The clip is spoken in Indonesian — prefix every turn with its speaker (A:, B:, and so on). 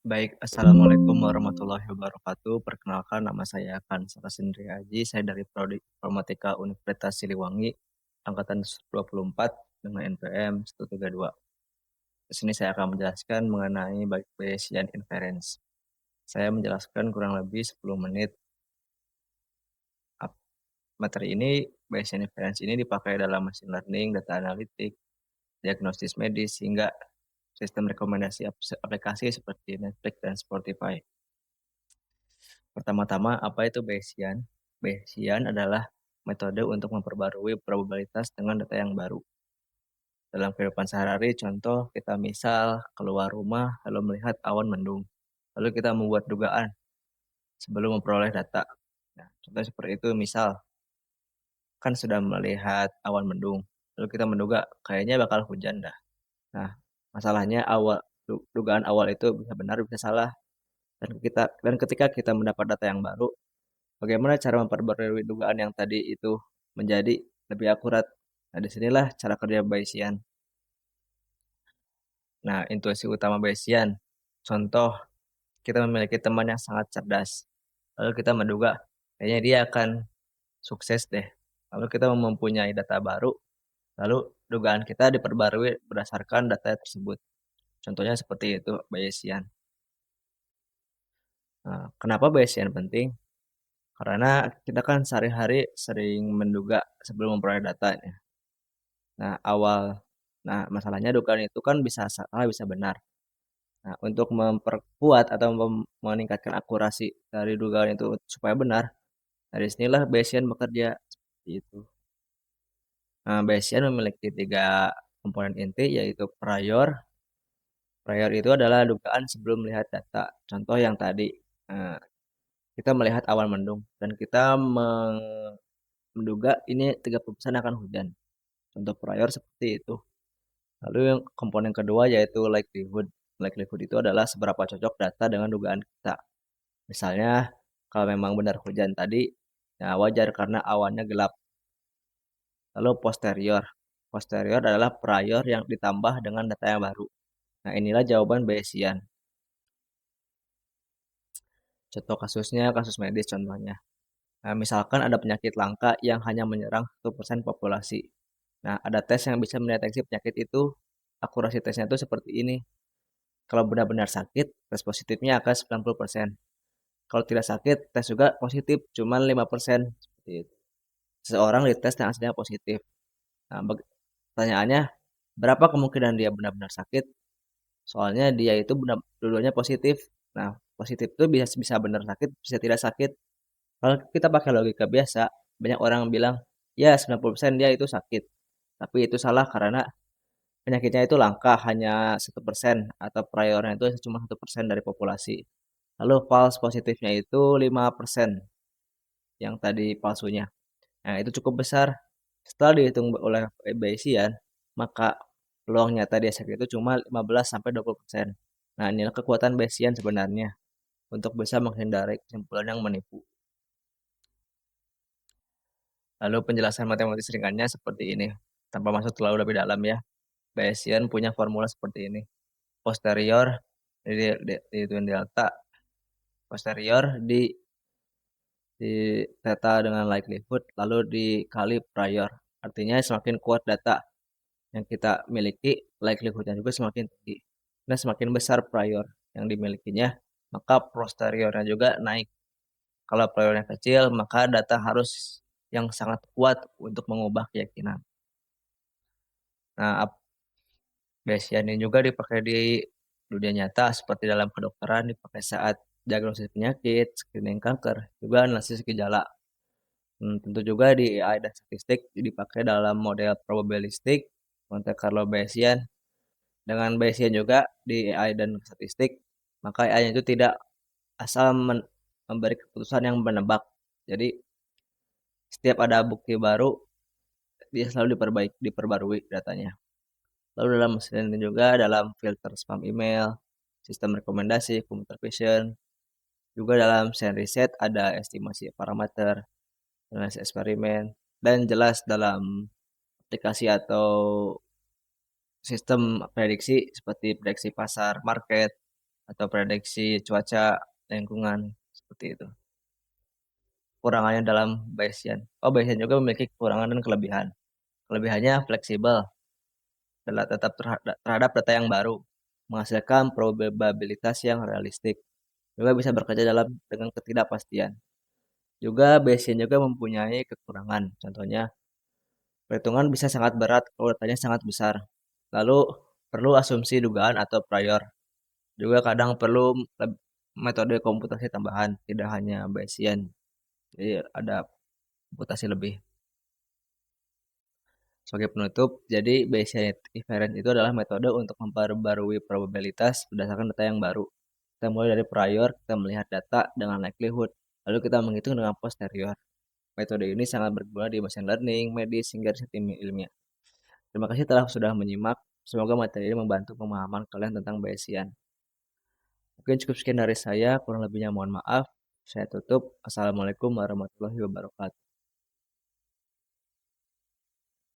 A: Baik, Assalamualaikum warahmatullahi wabarakatuh. Perkenalkan, nama saya Kansa Sindri Aji. Saya dari Prodi Informatika Universitas Siliwangi, angkatan 24 dengan NPM 132. Di sini saya akan menjelaskan mengenai Bayesian Inference. Saya menjelaskan kurang lebih 10 menit. Materi ini, Bayesian Inference ini dipakai dalam machine learning, data analitik, diagnosis medis, hingga sistem rekomendasi aplikasi seperti Netflix dan Spotify. Pertama-tama, apa itu Bayesian? Bayesian adalah metode untuk memperbarui probabilitas dengan data yang baru. Dalam kehidupan sehari-hari, contoh kita misal keluar rumah lalu melihat awan mendung. Lalu kita membuat dugaan sebelum memperoleh data. Nah, contoh seperti itu, misal kan sudah melihat awan mendung, lalu kita menduga kayaknya bakal hujan dah. Nah, masalahnya dugaan awal itu bisa benar bisa salah, dan ketika kita mendapat data yang baru, bagaimana cara memperbarui dugaan yang tadi itu menjadi lebih akurat? Nah, disinilah cara kerja Bayesian. Nah, intuisi utama Bayesian. Contoh, kita memiliki teman yang sangat cerdas. Lalu kita menduga, kayaknya dia akan sukses deh. Lalu kita mempunyai data baru, lalu dugaan kita diperbarui berdasarkan data tersebut. Contohnya seperti itu, Bayesian. Nah, kenapa Bayesian penting? Karena kita kan sehari-hari sering menduga sebelum memperoleh data. Nah, masalahnya dugaan itu kan bisa salah, bisa benar. Nah, untuk memperkuat atau meningkatkan akurasi dari dugaan itu supaya benar, dari sinilah Bayesian bekerja seperti itu. Nah, Bayesian memiliki 3 komponen inti, yaitu prior. Prior itu adalah dugaan sebelum melihat data. Contoh yang tadi, eh, kita melihat awan mendung dan kita menduga ini 30% akan hujan. Contoh prior seperti itu. Lalu yang komponen kedua yaitu likelihood. Likelihood itu adalah seberapa cocok data dengan dugaan kita. Misalnya, kalau memang benar hujan tadi, ya wajar karena awannya gelap. Lalu posterior. Posterior adalah prior yang ditambah dengan data yang baru. Nah, inilah jawaban Bayesian. Contoh kasusnya, kasus medis contohnya. Nah, misalkan ada penyakit langka yang hanya menyerang 1% populasi. Nah, ada tes yang bisa mendeteksi penyakit itu. Akurasi tesnya itu seperti ini. Kalau benar-benar sakit, tes positifnya akan 90%. Kalau tidak sakit, tes juga positif, cuma 5%. Seperti itu. Seseorang dites dan hasilnya positif. Nah, pertanyaannya, berapa kemungkinan dia benar-benar sakit? Soalnya dia itu benar dulunya positif. Nah, positif itu bisa bisa benar sakit, bisa tidak sakit. Kalau kita pakai logika biasa, banyak orang bilang, ya 90% dia itu sakit. Tapi itu salah karena penyakitnya itu langka, hanya 1%, atau priornya itu cuma 1% dari populasi. Lalu false positifnya itu 5% yang tadi palsunya. Nah, itu cukup besar. Setelah dihitung oleh Bayesian, maka peluang nyata dia sakit itu cuma 15-20%. Nah, inilah kekuatan Bayesian sebenarnya untuk bisa menghindari kesimpulan yang menipu. Lalu penjelasan matematis ringannya seperti ini. Tanpa masuk terlalu lebih dalam ya. Bayesian punya formula seperti ini. Posterior di delta. Posterior di theta dengan likelihood, lalu dikali prior. Artinya semakin kuat data yang kita miliki, likelihoodnya juga semakin tinggi. Nah, semakin besar prior yang dimilikinya, maka posteriornya juga naik. Kalau priornya kecil, maka data harus yang sangat kuat untuk mengubah keyakinan. Nah, Bayesian ini juga dipakai di dunia nyata seperti dalam kedokteran, dipakai saat diagnosis penyakit, screening kanker, juga analisis gejala. Tentu juga di AI dan statistik dipakai dalam model probabilistik, Monte Carlo Bayesian. Dengan Bayesian juga di AI dan statistik, maka AI itu tidak asal memberi keputusan yang menebak. Jadi, setiap ada bukti baru, dia selalu diperbarui datanya. Lalu dalam mesin learning juga dalam filter spam email, sistem rekomendasi, computer vision, juga dalam chain reset ada estimasi parameter, analisis eksperimen, dan jelas dalam aplikasi atau sistem prediksi seperti prediksi pasar, market, atau prediksi cuaca lingkungan, seperti itu. Kekurangannya dalam Bayesian. Bayesian juga memiliki kekurangan dan kelebihan. Kelebihannya fleksibel, tetap terhadap data yang baru, menghasilkan probabilitas yang realistik, juga bisa bekerja dengan ketidakpastian. Juga Bayesian juga mempunyai kekurangan, contohnya perhitungan bisa sangat berat kalau datanya sangat besar. Lalu perlu asumsi dugaan atau prior. Juga kadang perlu metode komputasi tambahan, tidak hanya Bayesian. Jadi ada komputasi lebih. Sebagai penutup, jadi Bayesian inference itu adalah metode untuk memperbarui probabilitas berdasarkan data yang baru. Kita mulai dari prior, kita melihat data dengan likelihood, lalu kita menghitung dengan posterior. Metode ini sangat berguna di machine learning, medis, hingga riset ilmiah. Terima kasih telah sudah menyimak. Semoga materi ini membantu pemahaman kalian tentang Bayesian. Mungkin cukup sekian dari saya, kurang lebihnya mohon maaf. Saya tutup. Assalamualaikum warahmatullahi wabarakatuh.